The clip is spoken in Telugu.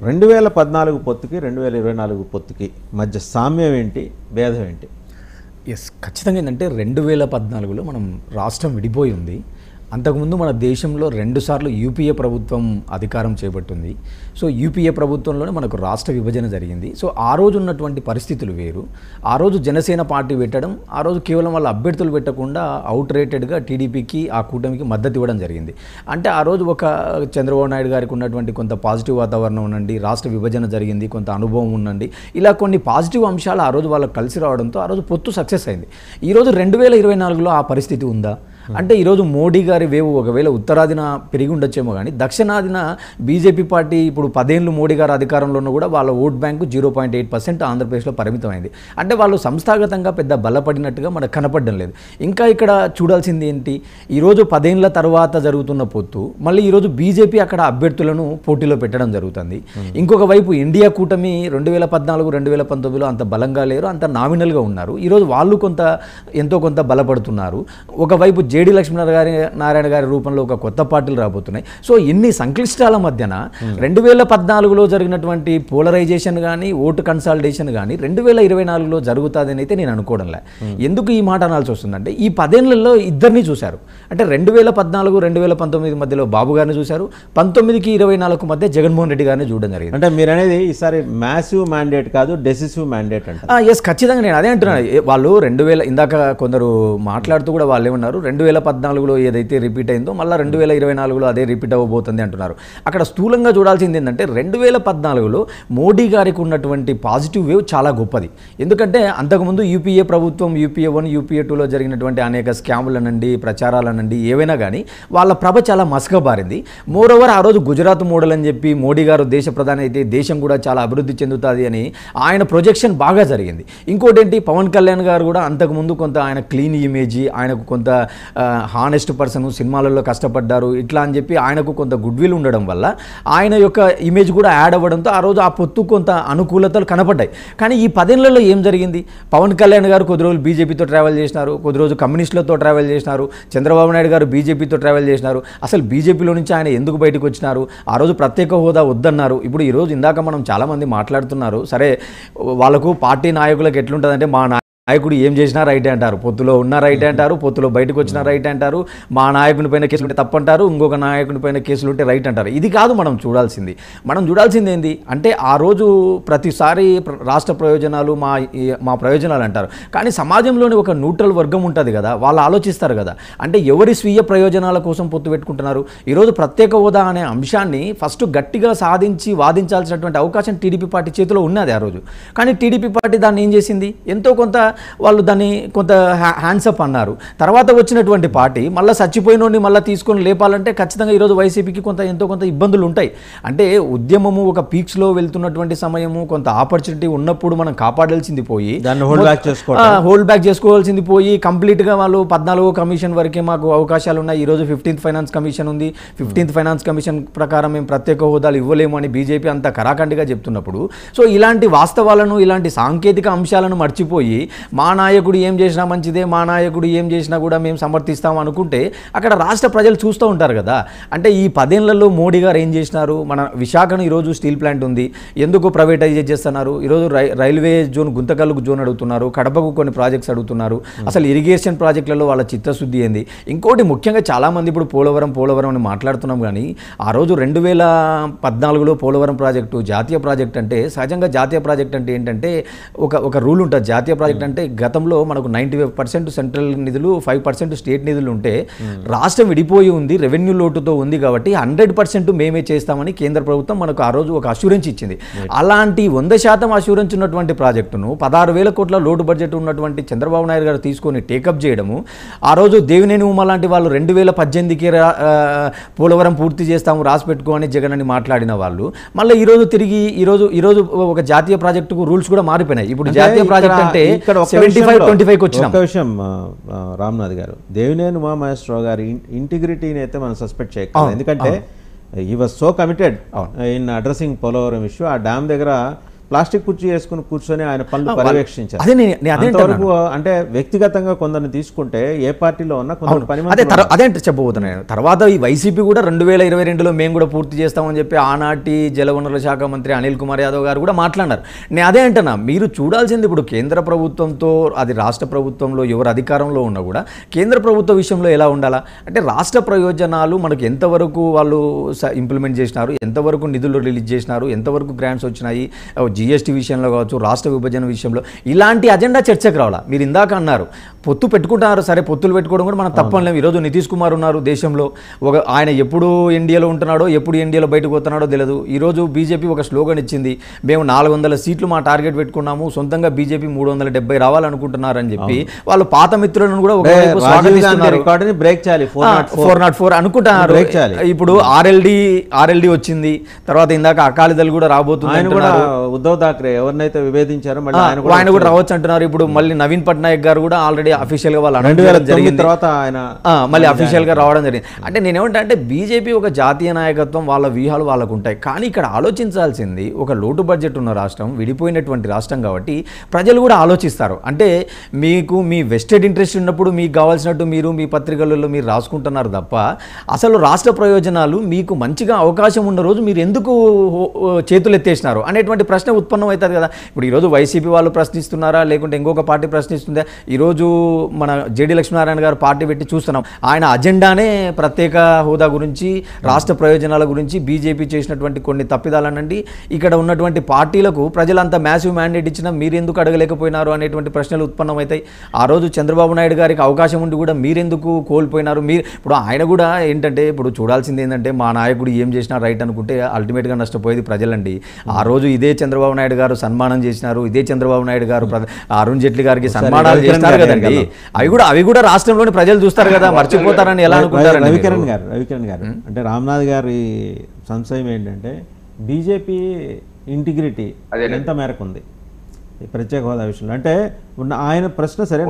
2014 పొత్తుకి 2024 పొత్తుకి మధ్య సామ్యం ఏంటి, భేదం ఏంటి? ఖచ్చితంగా ఏంటంటే 2014లో మనం రాష్ట్రం విడిపోయి ఉంది. అంతకుముందు మన దేశంలో 2 సార్లు యూపీఏ ప్రభుత్వం అధికారం చేపట్టింది. సో యూపీఏ ప్రభుత్వంలోనే మనకు రాష్ట్ర విభజన జరిగింది. సో ఆ రోజు ఉన్నటువంటి పరిస్థితులు వేరు. ఆ రోజు జనసేన పార్టీ పెట్టడం, ఆ రోజు కేవలం వాళ్ళ అభ్యర్థులు పెట్టకుండా అవుట్ రేటెడ్గా టీడీపీకి ఆ కూటమికి మద్దతు ఇవ్వడం జరిగింది. అంటే ఆ రోజు ఒక చంద్రబాబు నాయుడు గారికి ఉన్నటువంటి కొంత పాజిటివ్ వాతావరణం ఉండండి, రాష్ట్ర విభజన జరిగింది, కొంత అనుభవం ఉండండి, ఇలా కొన్ని పాజిటివ్ అంశాలు ఆ రోజు వాళ్ళకి కలిసి రావడంతో ఆ రోజు పొత్తు సక్సెస్ అయింది. ఈరోజు 2024లో ఆ పరిస్థితి ఉందా అంటే ఈరోజు మోడీ గారి వేవ్ ఒకవేళ ఉత్తరాదిన పెరిగి ఉండొచ్చేమో కానీ దక్షిణాదిన బీజేపీ పార్టీ ఇప్పుడు 10 ఏళ్ళు మోడీ గారు అధికారంలో ఉన్న కూడా వాళ్ళ ఓట్ బ్యాంకు 0.8% ఆంధ్రప్రదేశ్లో పరిమితమైంది. అంటే వాళ్ళు సంస్థాగతంగా పెద్ద బలపడినట్టుగా మనకు కనపడడం లేదు. ఇంకా ఇక్కడ చూడాల్సింది ఏంటి, ఈరోజు 10 ఏళ్ల తర్వాత జరుగుతున్న పొత్తు మళ్ళీ ఈరోజు బీజేపీ అక్కడ అభ్యర్థులను పోటీలో పెట్టడం జరుగుతుంది. ఇంకొక వైపు ఇండియా కూటమి 2014, 2019లో అంత బలంగా లేరు, అంత నామినల్గా ఉన్నారు. ఈరోజు వాళ్ళు ఎంతో కొంత బలపడుతున్నారు. ఒకవైపు జేడీ లక్ష్మీనారాయణ గారి రూపంలో ఒక కొత్త పార్టీలు రాబోతున్నాయి. సో ఎన్ని సంక్లిష్టాల మధ్యన 2014లో జరిగినటువంటి పోలరైజేషన్ కానీ ఓటు కన్సాలిడేషన్ కానీ 2024లో జరుగుతుందని అయితే నేను అనుకోవడంలే. ఎందుకు ఈ మాట అనాల్సి వస్తుందంటే ఈ 10 ఏళ్లలో ఇద్దరిని చూశారు. అంటే 2014, 2019 మధ్యలో బాబు గారిని చూశారు, 19కి 24 మధ్య జగన్మోహన్ రెడ్డి గారిని చూడడం జరిగింది. అంటే మీరు అనేది ఈసారి మ్యాసివ్ మ్యాండేట్ కాదు, డెసిసివ్ మ్యాండేట్ అంటే ఎస్ ఖచ్చితంగా నేను అదే అంటున్నాను. వాళ్ళు 2000 ఇందాక కొందరు మాట్లాడుతూ కూడా వాళ్ళు ఏమన్నారు, 2014లో ఏదైతే రిపీట్ అయిందో మళ్ళీ 2024లో అదే రిపీట్ అవ్వబోతుంది అంటున్నారు. అక్కడ స్థూలంగా చూడాల్సింది ఏంటంటే 2014లో మోడీ గారికి ఉన్నటువంటి పాజిటివ్ వేవ్ చాలా గొప్పది. ఎందుకంటే అంతకుముందు యూపీఏ ప్రభుత్వం యూపీఏ 1, యూపీఏ 2లో జరిగినటువంటి అనేక స్కాములనండి, ప్రచారాలనండి ఏవైనా కానీ వాళ్ళ ప్రభ చాలా మసకబారింది. మోరోవర్ ఆ రోజు గుజరాత్ మోడల్ అని చెప్పి మోడీ గారు దేశ ప్రధాని అయితే దేశం కూడా చాలా అభివృద్ధి చెందుతుంది అని ఆయన ప్రొజెక్షన్ బాగా జరిగింది. ఇంకోటి ఏంటి, పవన్ కళ్యాణ్ గారు కూడా అంతకుముందు కొంత ఆయన క్లీన్ ఇమేజ్, ఆయనకు కొంత హానెస్ట్ పర్సన్, సినిమాలలో కష్టపడ్డారు ఇట్లా అని చెప్పి ఆయనకు కొంత గుడ్ విల్ ఉండడం వల్ల ఆయన యొక్క ఇమేజ్ కూడా యాడ్ అవ్వడంతో ఆ రోజు ఆ పొత్తు కొంత అనుకూలతలు కనపడ్డాయి. కానీ ఈ 10 ఏళ్లలో ఏం జరిగింది, పవన్ కళ్యాణ్ గారు కొద్ది రోజులు బీజేపీతో ట్రావెల్ చేసినారు, కొద్ది రోజు కమ్యూనిస్టులతో ట్రావెల్ చేసినారు, చంద్రబాబు నాయుడు గారు బీజేపీతో ట్రావెల్ చేసినారు. అసలు బీజేపీలో నుంచి ఆయన ఎందుకు బయటకు వచ్చినారు, ఆ రోజు ప్రత్యేక హోదా వద్దన్నారు. ఇప్పుడు ఈరోజు ఇందాక మనం చాలామంది మాట్లాడుతున్నారు, సరే వాళ్ళకు పార్టీ నాయకులకు ఎట్లుంటుందంటే మా నాయకుడు ఏం చేసినా రైటే అంటారు, పొత్తులో ఉన్న రైటే అంటారు, పొత్తులో బయటకు వచ్చిన రైట్ అంటారు, మా నాయకుని పైన కేసులు ఉంటే తప్పంటారు, ఇంకొక నాయకుని పైన కేసులు ఉంటే రైట్ అంటారు. ఇది కాదు మనం చూడాల్సింది ఏంది అంటే ఆ రోజు ప్రతిసారి రాష్ట్ర ప్రయోజనాలు మా ప్రయోజనాలు అంటారు. కానీ సమాజంలోని ఒక న్యూట్రల్ వర్గం ఉంటుంది కదా, వాళ్ళు ఆలోచిస్తారు కదా, అంటే ఎవరి స్వీయ ప్రయోజనాల కోసం పొత్తు పెట్టుకుంటున్నారు. ఈరోజు ప్రత్యేక హోదా అనే అంశాన్ని ఫస్ట్ గట్టిగా వాదించాల్సినటువంటి అవకాశం టీడీపీ పార్టీ చేతిలో ఉన్నది ఆ రోజు. కానీ టీడీపీ పార్టీ దాన్ని ఏం చేసింది, ఎంతో కొంత వాళ్ళు దాన్ని కొంత హ్యాండ్సప్ అన్నారు. తర్వాత వచ్చినటువంటి పార్టీ మళ్ళీ చచ్చిపోయినోడిని మళ్ళీ తీసుకొని లేపాలంటే ఖచ్చితంగా ఈరోజు వైసీపీకి ఎంతో కొంత ఇబ్బందులు ఉంటాయి. అంటే ఉద్యమము ఒక పీక్స్లో వెళ్తున్నటువంటి సమయము, కొంత ఆపర్చునిటీ ఉన్నప్పుడు మనం కాపాడాల్సింది పోయి హోల్డ్ బ్యాక్ చేసుకోవాల్సింది పోయి కంప్లీట్గా వాళ్ళు 14వ కమిషన్ వరకే మాకు అవకాశాలు ఉన్నాయి, ఈరోజు 15th ఫైనాన్స్ కమిషన్ ఉంది, 15th ఫైనాన్స్ కమిషన్ ప్రకారం మేము ప్రత్యేక హోదాలు ఇవ్వలేము అని బీజేపీ అంత కరాఖండిగా చెప్తున్నప్పుడు, సో ఇలాంటి వాస్తవాలను, ఇలాంటి సాంకేతిక అంశాలను మర్చిపోయి మా నాయకుడు ఏం చేసినా మంచిదే, మా నాయకుడు ఏం చేసినా కూడా మేము సమర్థిస్తాం అనుకుంటే అక్కడ రాష్ట్ర ప్రజలు చూస్తూ ఉంటారు కదా. అంటే ఈ 10 ఏళ్లలో మోడీ గారు ఏం చేసినారు, మన విశాఖను ఈరోజు స్టీల్ ప్లాంట్ ఉంది, ఎందుకు ప్రైవేటైజ్ చేస్తున్నారు, ఈరోజు రైల్వే జోన్ గుంతకల్లుకు జోన్ అడుగుతున్నారు, కడపకు కొన్ని ప్రాజెక్ట్స్ అడుగుతున్నారు, అసలు ఇరిగేషన్ ప్రాజెక్టులలో వాళ్ళ చిత్తశుద్ధి ఏంది. ఇంకోటి ముఖ్యంగా చాలామంది ఇప్పుడు పోలవరం అని మాట్లాడుతున్నాం, కానీ ఆ రోజు 2014లో పోలవరం ప్రాజెక్టు జాతీయ ప్రాజెక్ట్ అంటే సహజంగా జాతీయ ప్రాజెక్ట్ అంటే ఏంటంటే ఒక రూల్ ఉంటుంది. జాతీయ ప్రాజెక్ట్ అంటే గతంలో మనకు 95% సెంట్రల్ నిధులు, 5% స్టేట్ నిధులు ఉంటే రాష్ట్రం విడిపోయి ఉంది, రెవెన్యూ లోటుతో ఉంది కాబట్టి 100% మేమే చేస్తామని కేంద్ర ప్రభుత్వం మనకు ఆ రోజు ఒక అష్యూరెన్స్ ఇచ్చింది. అలాంటి 100% అష్యూరెన్స్ ఉన్నటువంటి ప్రాజెక్టును 16,000 కోట్ల లోటు బడ్జెట్ ఉన్నటువంటి చంద్రబాబు నాయుడు గారు తీసుకొని టేకప్ చేయడము, ఆ రోజు దేవినేని ఉమా లాంటి వాళ్ళు 2018కి పోలవరం పూర్తి చేస్తాము రాసి పెట్టుకో అని జగన్ అని మాట్లాడిన వాళ్ళు మళ్ళీ ఈరోజు తిరిగి ఈరోజు ఒక జాతీయ ప్రాజెక్టుకు రూల్స్ కూడా మారిపోయినాయి. ఇప్పుడు జాతీయ ప్రాజెక్ట్ అంటే 75-25 వచ్చిన ఒక విషయం రామ్నాథ్ గారు, దేవినేని ఉమామహేశ్వరరావు గారి ఇంటిగ్రిటీని అయితే మనం సస్పెక్ట్ చేయగలం. ఎందుకంటే he was so committed in addressing Polavaram issue. ఆ డ్యామ్ దగ్గర ప్లాస్టిక్ కుర్చీ వేసుకుని కూర్చొని ఆయన పనులు పర్యవేక్షించారు. అదే నేను అదే అంతవరకు అంటే వ్యక్తిగతంగా కొందరిని తీసుకుంటే ఏ పార్టీలో ఉన్నా కొందరు పని అదే అంటే చెప్పబోతున్నాను. తర్వాత ఈ వైసీపీ కూడా 2022లో మేము కూడా పూర్తి చేస్తామని చెప్పి ఆనాటి జలవనరుల శాఖ మంత్రి అనిల్ కుమార్ యాదవ్ గారు కూడా మాట్లాడారు. నేను అదే అంటున్నా, మీరు చూడాల్సింది ఇప్పుడు కేంద్ర ప్రభుత్వంతో అది రాష్ట్ర ప్రభుత్వంలో ఎవరు అధికారంలో ఉన్నా కూడా కేంద్ర ప్రభుత్వ విషయంలో ఎలా ఉండాలా అంటే రాష్ట్ర ప్రయోజనాలు మనకు ఎంతవరకు వాళ్ళు ఇంప్లిమెంట్ చేసినారు, ఎంతవరకు నిధులు రిలీజ్ చేసినారు, ఎంతవరకు గ్రాంట్స్ వచ్చినాయి, జిఎస్టీ విషయంలో కావచ్చు, రాష్ట్ర విభజన విషయంలో ఇలాంటి అజెండా చర్చకు రావాలా. మీరు ఇందాక అన్నారు పొత్తు పెట్టుకుంటున్నారు, సరే పొత్తులు పెట్టుకోవడం కూడా మనం తప్పలేము. ఈరోజు నితీష్ కుమార్ ఉన్నారు దేశంలో, ఆయన ఎప్పుడు ఎన్డీఏలో ఉంటున్నాడో ఎప్పుడు ఎన్డీఏలో బయటకు పోతున్నాడో తెలియదు. ఈరోజు బీజేపీ ఒక స్లోగన్ ఇచ్చింది, మేము 400 సీట్లు మా టార్గెట్ పెట్టుకున్నాము, సొంతంగా బీజేపీ 370 రావాలనుకుంటున్నారని చెప్పి వాళ్ళు పాత మిత్రులను కూడా ఒకవైపు స్వాగతిస్తున్నారు. 404 అనుకుంటున్నారు. ఇప్పుడు ఆర్ఎల్డి వచ్చింది, తర్వాత ఇందాక అకాలీదళ్ కూడా రాబోతుంది, ఉద్ధవ్ ఠాక్రే ఎవరినైతే విభేదించారో ఆయన కూడా రావచ్చు అంటున్నారు. ఇప్పుడు మళ్ళీ నవీన్ పట్నాయక్ గారు కూడా ఆల్రెడీ అఫీషియల్ గా వాళ్ళు 2009 తర్వాత ఆయన మళ్ళీ అఫీషియల్ గా రావడం జరిగింది. అంటే నేనేమంటే బీజేపీ ఒక జాతీయ నాయకత్వం, వాళ్ళ వ్యూహాలు వాళ్ళకు ఉంటాయి. కానీ ఇక్కడ ఆలోచించాల్సింది ఒక లోటు బడ్జెట్ ఉన్న రాష్ట్రం, విడిపోయినటువంటి రాష్ట్రం కాబట్టి ప్రజలు కూడా ఆలోచిస్తారు. అంటే మీకు మీ వెస్టెడ్ ఇంట్రెస్ట్ ఉన్నప్పుడు మీకు కావాల్సినట్టు మీరు మీ పత్రికలలో మీరు రాసుకుంటున్నారు తప్ప అసలు రాష్ట్ర ప్రయోజనాలు మీకు మంచిగా అవకాశం ఉన్న రోజు మీరు ఎందుకు చేతులు ఎత్తేసినారు అనేటువంటి ప్రశ్న ఉత్పన్నం అవుతుంది కదా. ఇప్పుడు ఈరోజు వైసీపీ వాళ్ళు ప్రశ్నిస్తున్నారా లేకుంటే ఇంకొక పార్టీ ప్రశ్నిస్తుందా? ఈరోజు మన జేడీ లక్ష్మీనారాయణ గారు పార్టీ పెట్టి చూస్తున్నాం, ఆయన అజెండానే ప్రత్యేక హోదా గురించి, రాష్ట్ర ప్రయోజనాల గురించి, బీజేపీ చేసినటువంటి కొన్ని తప్పిదాలనండి ఇక్కడ ఉన్నటువంటి పార్టీలకు ప్రజలంతా మ్యాసివ్ మ్యాండేట్ ఇచ్చినా మీరు ఎందుకు అడగలేకపోయినారు అనేటువంటి ప్రశ్నలు ఉత్పన్నమవుతాయి. ఆ రోజు చంద్రబాబు నాయుడు గారికి అవకాశం ఉండి కూడా మీరెందుకు కోల్పోయినారు? మీరు ఇప్పుడు ఆయన కూడా ఏంటంటే ఇప్పుడు చూడాల్సింది ఏంటంటే మా నాయకుడు ఏం చేసినా రైట్ అనుకుంటే అల్టిమేట్గా నష్టపోయేది ప్రజలండి. ఆ రోజు ఇదే చంద్రబాబు నాయుడు గారు సన్మానం చేసినారు, ఇదే చంద్రబాబు నాయుడు గారు అరుణ్ జైట్లీ గారికి సన్మానాలు చేస్తారు కదండి. అవి కూడా రాష్ట్రంలోని ప్రజలు చూస్తారు కదా, మర్చిపోతారని ఎలా అనుకుంటారు? రవికిరణ్ గారు అంటే రామ్నాథ్ గారి సంశయం ఏంటంటే బీజేపీ ఇంటిగ్రిటీ ఎంత మేరకు ఉంది ఈ ప్రత్యేక హోదా విషయంలో? అంటే ఆయన ప్రశ్న సరే.